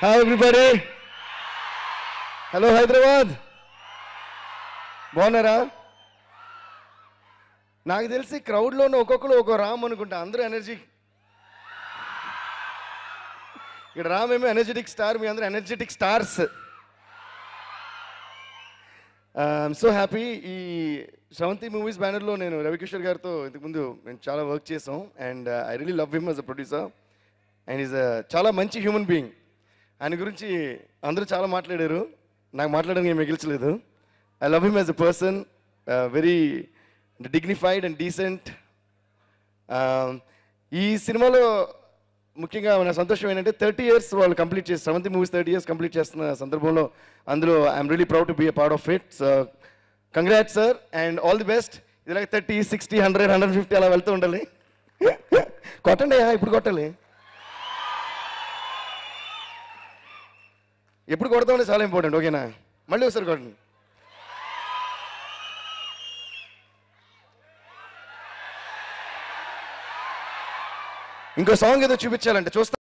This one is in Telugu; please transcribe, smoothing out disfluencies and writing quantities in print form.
Hi everybody. Hello Hyderabad. బాగున్నారా? నాకు తెలిసి క్రౌడ్లోనే ఒక్కొక్కరు ఒక్కో రామ్ అనుకుంటా, అందరూ ఎనర్జీ. ఇక్కడ రామ్ ఏమో ఎనర్జెటిక్ స్టార్, మీ అందరూ energetic stars. I'm so happy. ఈ శ్రవంతి మూవీస్ బ్యానర్లో నేను రవికిషోర్ గారితో ఇంతకుముందు మేము చాలా వర్క్ చేసాం. And I really love him as a producer. And is చాలా మంచి హ్యూమన్ బీయింగ్. ఆయన గురించి అందరూ చాలా మాట్లాడారు, నాకు మాట్లాడడానికి ఏం మిగిల్చలేదు. I love him as a person, very dignified and decent. ఈ సినిమాలో ముఖ్యంగా నా సంతోషం ఏంటంటే 30 years వాళ్ళు కంప్లీట్ చేసి, 70 మూవీస్ 30 years కంప్లీట్ చేస్తున్న సందర్భంలో అందులో I am really proud to be a part of it. So congrats sir and all the best. ఇలాగ 30, 60, 100, 150 అలా వెళ్తూ ఉండాలి. కొట్టండి, ఇప్పుడు కొట్టాలి. ఎప్పుడు కొడతామని చాలా ఇంపార్టెంట్. ఓకేనా? మళ్ళీ ఒకసారి కొట్టండి. ఇంకో సాంగ్ ఏదో చూపించాలంటే చూస్తా.